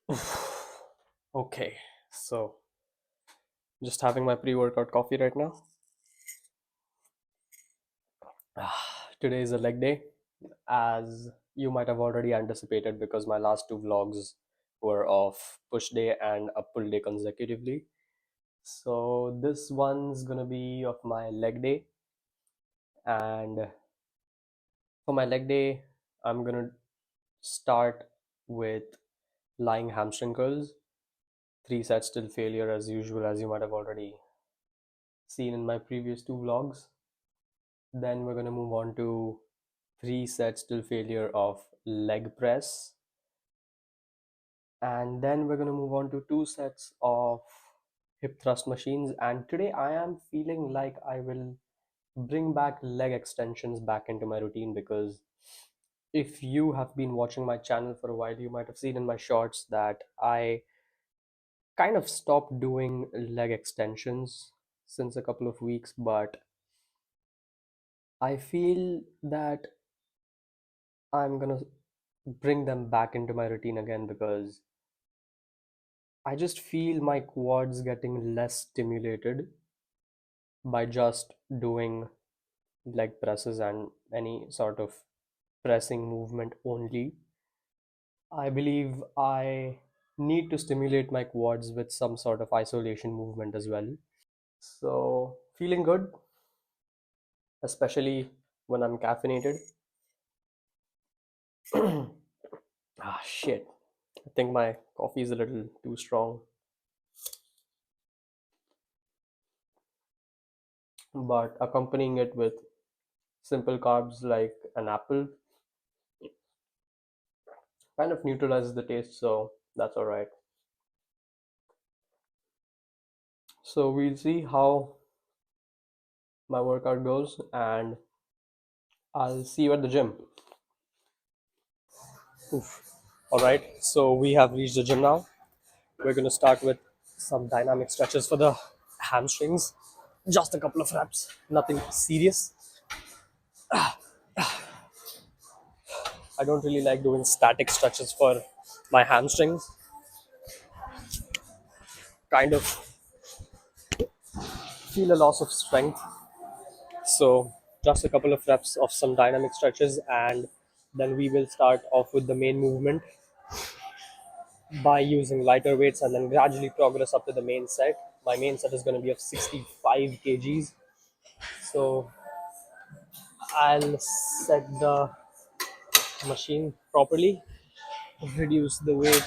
Okay, so just having my pre-workout coffee right now. Today is a leg day, as you might have already anticipated because my last two vlogs were of push day and a pull day consecutively. So this one's gonna be of my leg day, and for my leg day, I'm gonna start with lying hamstring curls, 3 sets till failure as usual, as you might have already seen in my previous two vlogs. Then we're going to move on to 3 sets till failure of leg press. And then we're going to move on to 2 sets of hip thrust machines. And today I am feeling like I will bring back leg extensions back into my routine, because if you have been watching my channel for a while, you might have seen in my shorts that I kind of stopped doing leg extensions since a couple of weeks, but I feel that I'm gonna bring them back into my routine again, because I just feel my quads getting less stimulated by just doing leg presses and any sort of pressing movement only. I believe I need to stimulate my quads with some sort of isolation movement as well. So, feeling good, especially when I'm caffeinated. Shit. I think my coffee is a little too strong, but accompanying it with simple carbs like an apple kind of neutralizes the taste, so that's all right. So we'll see how my workout goes, and I'll see you at the gym. Oof. All right, so we have reached the gym now. We're going to start with some dynamic stretches for the hamstrings. Just a couple of reps, nothing serious. I don't really like doing static stretches for my hamstrings. Kind of feel a loss of strength. So just a couple of reps of some dynamic stretches, and then we will start off with the main movement by using lighter weights, and then gradually progress up to the main set. My main set is going to be of 65 kgs. So I'll set the machine properly, reduce the weight,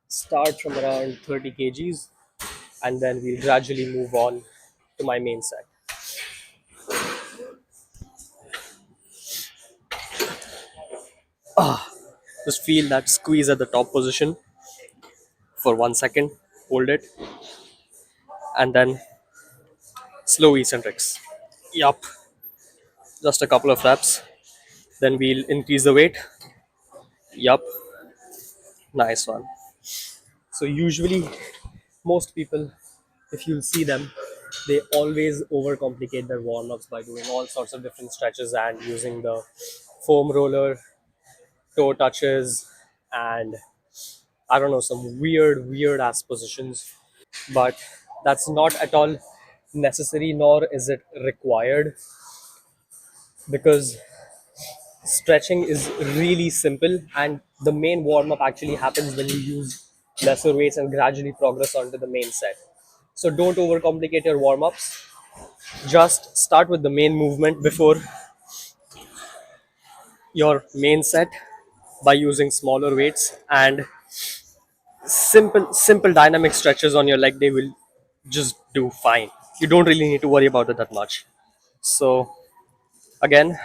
start from around 30 kgs, and then we'll gradually move on to my main set. Just feel that squeeze at the top position for 1 second, hold it, and then slow eccentrics. Yup, just a couple of reps. Then we'll increase the weight. Yup, nice one. So usually, most people, if you'll see them, they always overcomplicate their warm-ups by doing all sorts of different stretches and using the foam roller, toe touches, and I don't know, some weird ass positions. But that's not at all necessary, nor is it required, because stretching is really simple, and the main warm up actually happens when you use lesser weights and gradually progress onto the main set. So don't overcomplicate your warm ups. Just start with the main movement before your main set by using smaller weights, and simple dynamic stretches on your leg day will just do fine. You don't really need to worry about it that much. So again,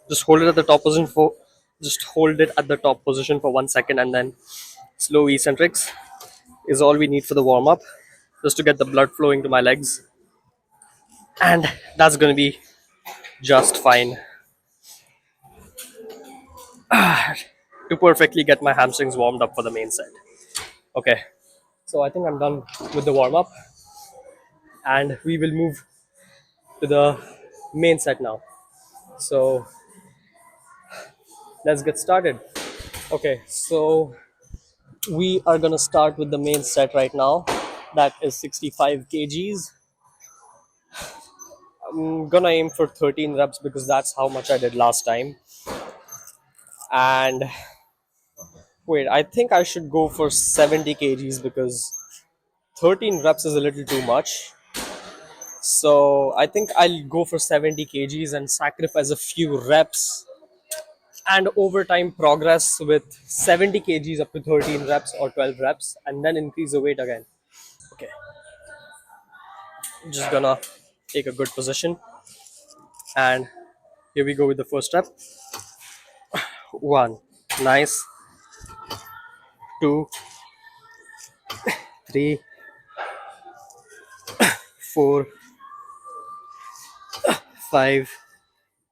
just hold it at the top position for just hold it at the top position for 1 second, and then slow eccentrics is all we need for the warm up, just to get the blood flowing to my legs, and that's going to be just fine to perfectly get my hamstrings warmed up for the main set. Okay, so I think I'm done with the warm up, and we will move to the main set now. So let's get started. Okay, so We are gonna start with the main set right now. That is 65 kgs. I'm gonna aim for 13 reps because that's how much I did last time. And wait, I think I should go for 70 kgs because 13 reps is a little too much. So I think I'll go for 70 kgs and sacrifice a few reps and over time progress with 70 kgs up to 13 reps or 12 reps and then increase the weight again. Okay, just gonna take a good position and here we go with the first rep. One, nice. Two, three, four, five.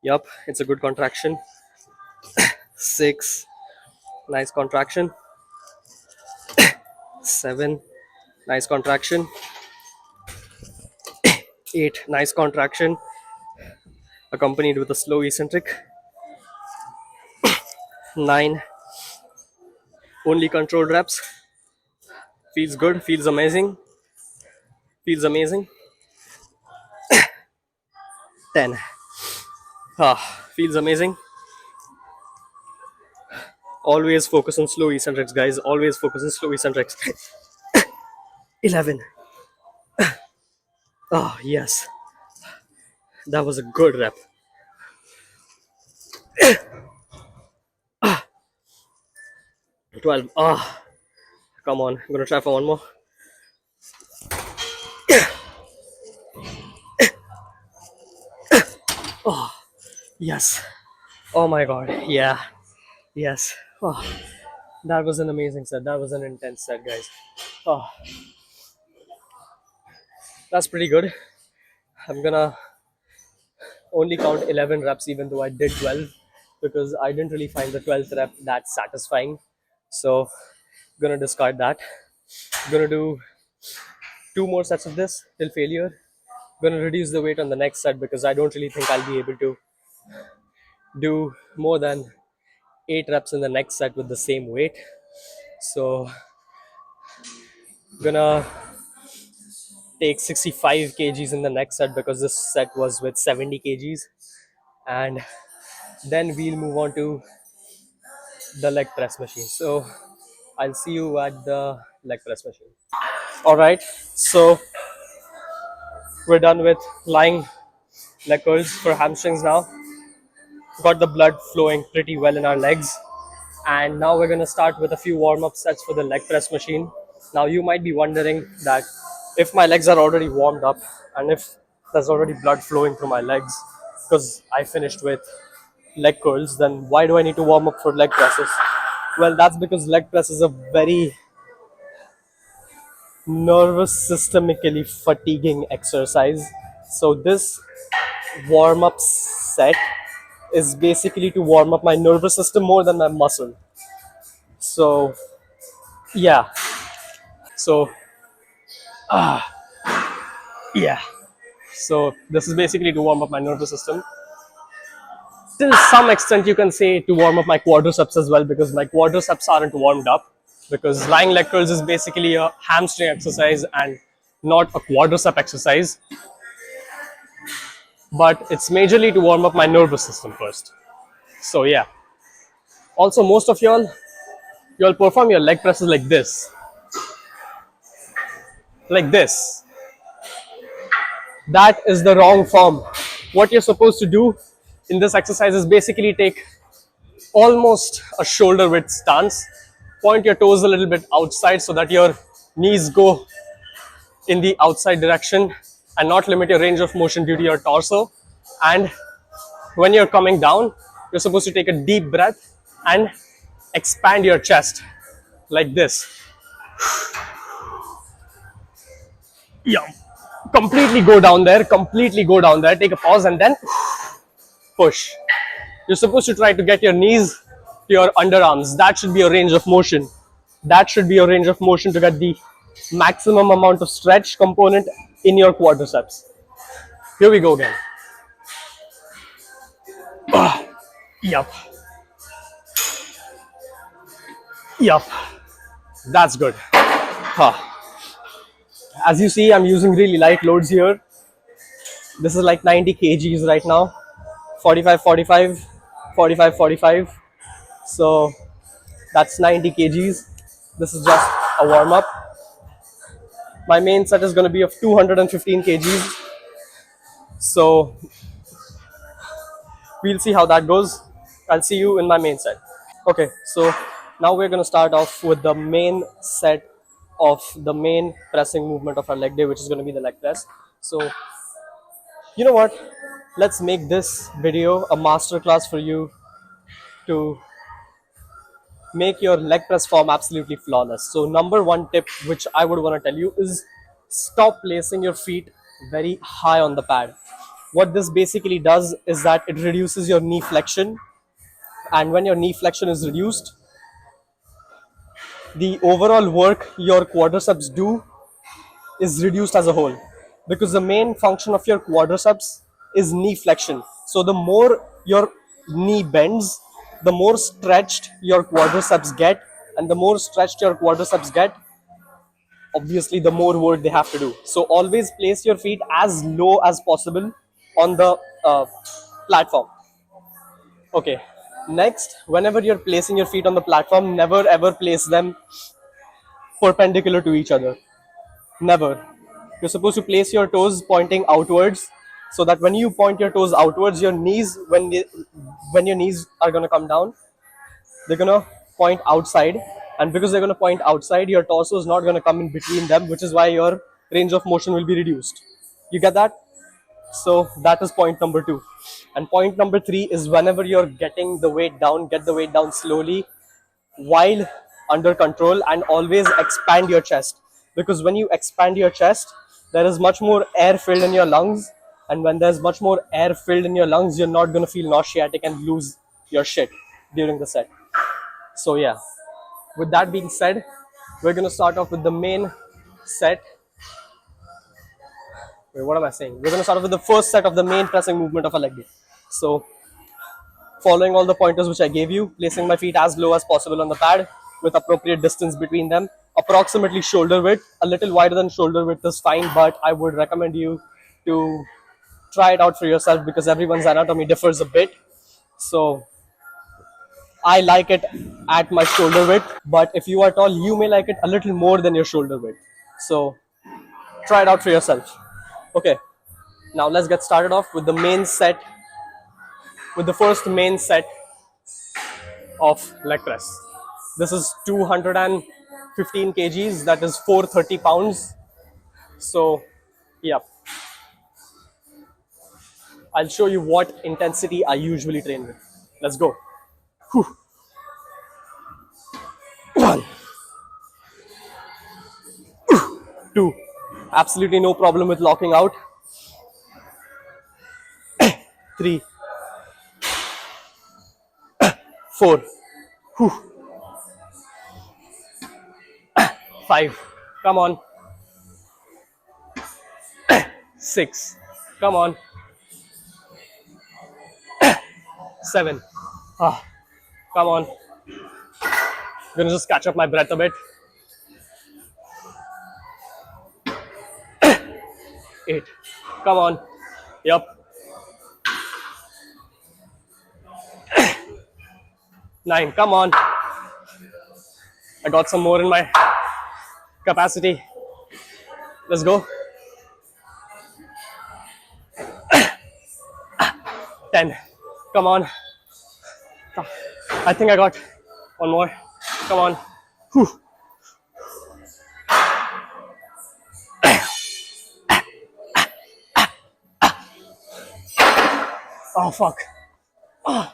Yup, it's a good contraction. Six, nice contraction. Seven, nice contraction. Eight, nice contraction, accompanied with a slow eccentric. Nine, only controlled reps. Feels good, feels amazing, feels amazing. 10. Feels amazing. Always focus on slow eccentrics, guys. Always focus on slow eccentrics. 11. Oh, yes. That was a good rep. 12. Come on. I'm gonna try for one more. Yes. Oh my god. Yeah. Yes. Oh, that was an amazing set. That was an intense set, guys. Oh, that's pretty good. I'm gonna only count 11 reps even though I did 12 because I didn't really find the 12th rep that satisfying. So, gonna discard that. Gonna do two more sets of this till failure. Gonna reduce the weight on the next set because I don't really think I'll be able to do more than 8 reps in the next set with the same weight. So, gonna take 65 kgs in the next set because this set was with 70 kgs, and then we'll move on to the leg press machine. So I'll see you at the leg press machine. All right, so we're done with lying leg curls for hamstrings now. Got the blood flowing pretty well in our legs, and now we're going to start with a few warm-up sets for the leg press machine. Now you might be wondering that if my legs are already warmed up and if there's already blood flowing through my legs because I finished with leg curls, then why do I need to warm up for leg presses? Well, that's because leg press is a very nervous systemically fatiguing exercise. So this warm-up set is basically to warm up my nervous system more than my muscle. So yeah, so yeah, so this is basically to warm up my nervous system. Till some extent you can say to warm up my quadriceps as well because my quadriceps aren't warmed up because lying leg curls is basically a hamstring exercise and not a quadricep exercise, but it's majorly to warm up my nervous system first. So yeah, also most of y'all perform your leg presses like this. That is the wrong form. What you're supposed to do in this exercise is basically take almost a shoulder width stance, point your toes a little bit outside so that your knees go in the outside direction and not limit your range of motion due to your torso. And when you're coming down, you're supposed to take a deep breath and expand your chest like this. Yeah, completely go down there, take a pause and then push. You're supposed to try to get your knees to your underarms. That should be your range of motion. That should be your range of motion to get the maximum amount of stretch component in your quadriceps. Here we go again. Yup. Yup. That's good. Huh. As you see, I'm using really light loads here. This is like 90 kgs right now. 45, 45, 45, 45. So that's 90 kgs. This is just a warm up. My main set is going to be of 215 kgs. So we'll see how that goes. I'll see you in my main set. Okay, so now we're going to start off with the main set of the main pressing movement of our leg day, which is going to be the leg press. So, you know what? Let's make this video a masterclass for you to make your leg press form absolutely flawless. So, number one tip which I would want to tell you is stop placing your feet very high on the pad. What this basically does is that it reduces your knee flexion, and when your knee flexion is reduced, the overall work your quadriceps do is reduced as a whole, because the main function of your quadriceps is knee flexion. So the more your knee bends, the more stretched your quadriceps get, and the more stretched your quadriceps get, obviously the more work they have to do. So always place your feet as low as possible on the platform. Okay, next, whenever you're placing your feet on the platform, never ever place them perpendicular to each other. Never. You're supposed to place your toes pointing outwards, so that when you point your toes outwards, your knees, when your knees are gonna come down, they're gonna point outside, and because they're gonna point outside, your torso is not gonna come in between them, which is why your range of motion will be reduced. You get that? So that is point number two. And point number three is, whenever you're getting the weight down, get the weight down slowly while under control, and always expand your chest, because when you expand your chest, there is much more air filled in your lungs, and when there's much more air filled in your lungs, you're not going to feel nauseatic and lose your shit during the set. So yeah, with that being said, we're going to start off with the main set. Wait, what am I saying? We're going to start off with the first set of the main pressing movement of a leg day. So following all the pointers which I gave you, placing my feet as low as possible on the pad with appropriate distance between them, approximately shoulder width. A little wider than shoulder width is fine, but I would recommend you to try it out for yourself, because everyone's anatomy differs a bit. So I like it at my shoulder width, but if you are tall, you may like it a little more than your shoulder width. So try it out for yourself. Okay, now let's get started off with the main set, with the first main set of leg press. This is 215 kgs, that is 430 pounds. So, yeah, I'll show you what intensity I usually train with. Let's go. Whew. One, two, absolutely no problem with locking out. Three, four, whew. Five, come on. Six, come on. Seven, come on. I'm gonna just catch up my breath a bit. Eight, come on. Yep. Nine, come on. I got some more in my capacity. Let's go. 10, come on. I think I got one more. Come on. Whew. Oh, fuck. Oh.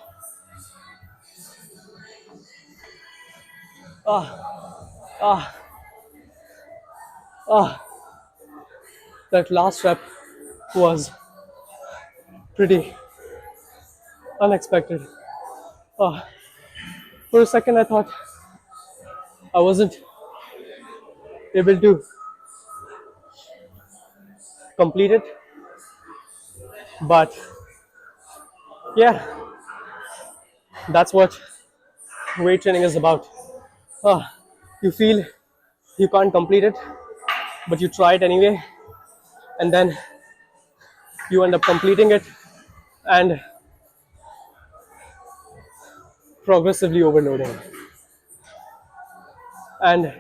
Oh. Oh. That last rep was pretty unexpected. Oh. For a second, I thought I wasn't able to complete it, but yeah, that's what weight training is about. Oh, you feel you can't complete it, but you try it anyway, and then you end up completing it and progressively overloading. And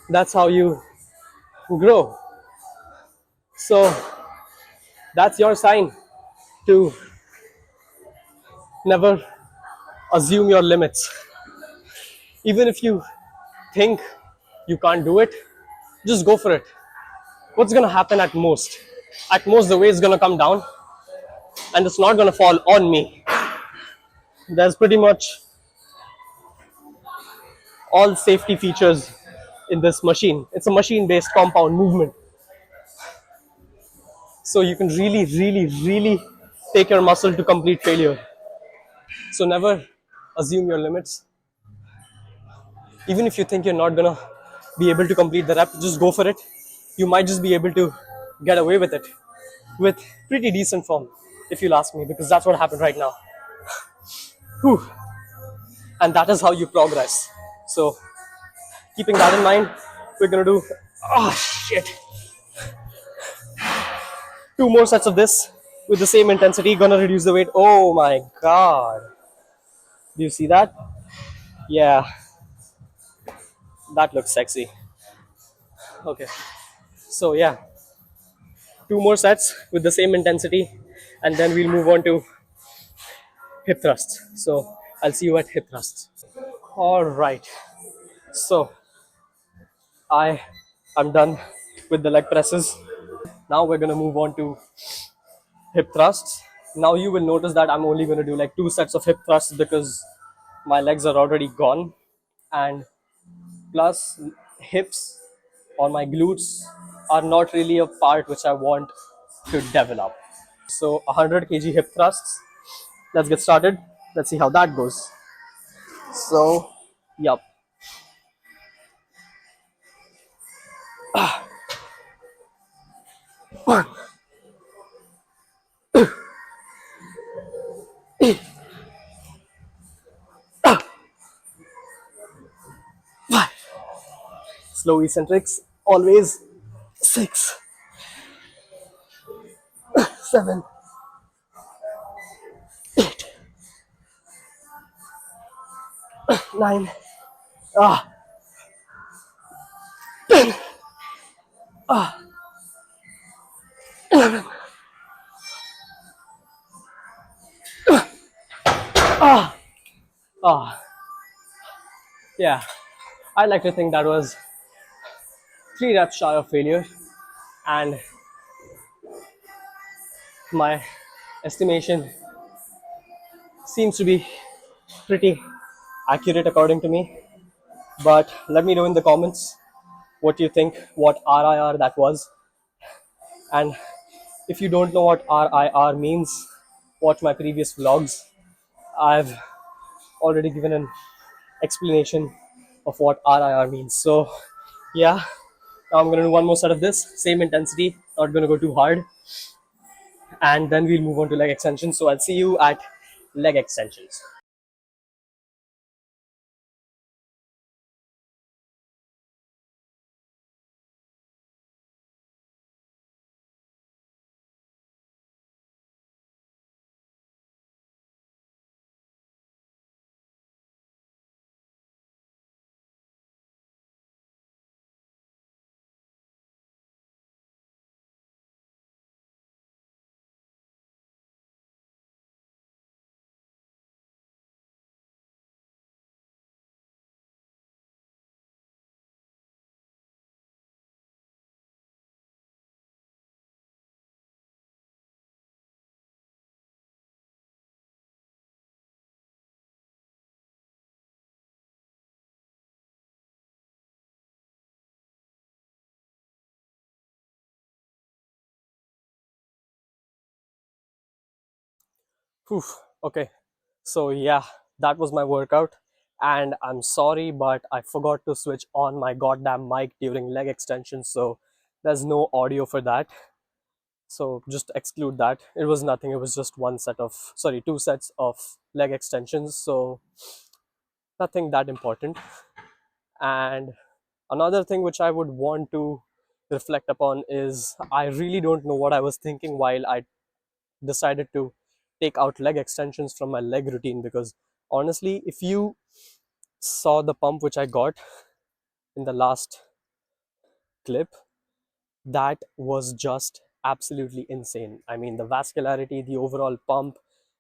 that's how you grow. So that's your sign to never assume your limits. Even if you think you can't do it, just go for it. What's gonna happen at most? At most, the weight's gonna come down and it's not gonna fall on me. There's pretty much all safety features in this machine. It's a machine based compound movement. So you can really, really, really take your muscle to complete failure. So never assume your limits. Even if you think you're not gonna be able to complete the rep, just go for it. You might just be able to get away with it with pretty decent form, if you'll ask me, because that's what happened right now. Whew. And that is how you progress. So keeping that in mind, we're gonna do, oh shit, 2 more sets of this with the same intensity, gonna reduce the weight. Oh my god. Do you see that? Yeah, that looks sexy. Okay, so yeah, 2 more sets with the same intensity, and then we'll move on to hip thrusts. So I'll see you at hip thrusts. All right, so I am done with the leg presses. Now we're gonna move on to hip thrusts. Now you will notice that I'm only gonna do like 2 sets of hip thrusts because my legs are already gone, and plus hips or my glutes are not really a part which I want to develop. So 100 kg hip thrusts. Let's get started. Let's see how that goes. So, yep. Slow eccentrics. Always 6, 7, 9, 11. Ah, yeah. I like to think that was 3 reps shy of failure, and my estimation seems to be pretty accurate according to me. But let me know in the comments what you think, what RIR that was. And if you don't know what RIR means, watch my previous vlogs. I've already given an explanation of what RIR means. So, yeah, now I'm gonna do 1 more set of this, same intensity, not gonna go too hard. And then we'll move on to leg extensions. So, I'll see you at leg extensions. Whew. Okay, so yeah, that was my workout. And I'm sorry, but I forgot to switch on my goddamn mic during leg extensions. So there's no audio for that. So just exclude that. It was nothing. It was just 2 sets of leg extensions. So nothing that important. And Another thing which I would want to reflect upon is I really don't know what I was thinking while I decided to take out leg extensions from my leg routine. Because honestly, if you saw the pump which I got in the last clip, that was just absolutely insane. I mean, the vascularity, the overall pump,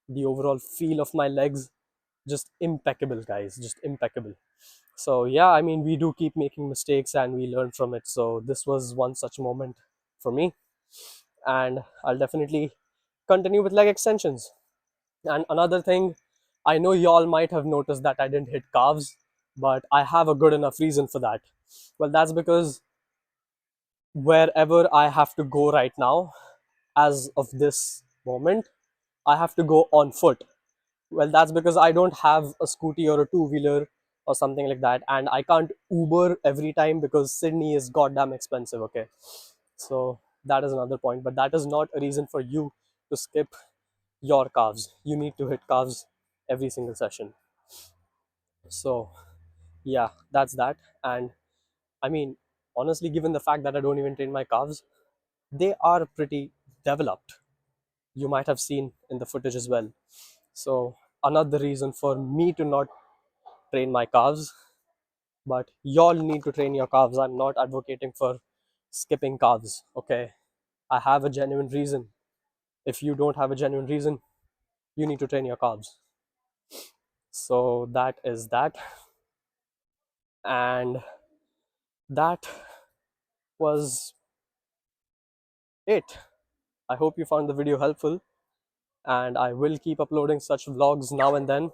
the overall feel of my legs, just impeccable, guys, just impeccable. So yeah, I mean, we do keep making mistakes and we learn from it. So this was one such moment for me, and I'll definitely continue with leg extensions. And another thing, I know y'all might have noticed that I didn't hit calves, but I have a good enough reason for that. Well, that's because wherever I have to go right now, as of this moment, I have to go on foot. Well, that's because I don't have a scooty or a two wheeler or something like that, and I can't Uber every time because Sydney is goddamn expensive, okay? So that is another point, but that is not a reason for you to skip your calves. You need to hit calves every single session. So yeah, that's that. And I mean, honestly, given the fact that I don't even train my calves, they are pretty developed. You might have seen in the footage as well. So another reason for me to not train my calves, but y'all need to train your calves. I'm not advocating for skipping calves, okay? I have a genuine reason. If you don't have a genuine reason, you need to train your calves. So that is that. And that was it. I hope you found the video helpful, and I will keep uploading such vlogs now and then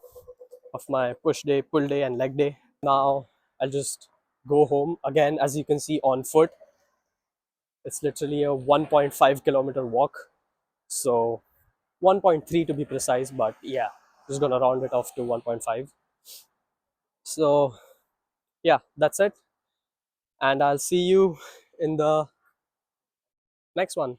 of my push day, pull day, and leg day. Now I'll just go home again. As you can see, on foot, it's literally a 1.5 kilometer walk. So 1.3 to be precise, but yeah, just gonna round it off to 1.5. So yeah, that's it, and I'll see you in the next one.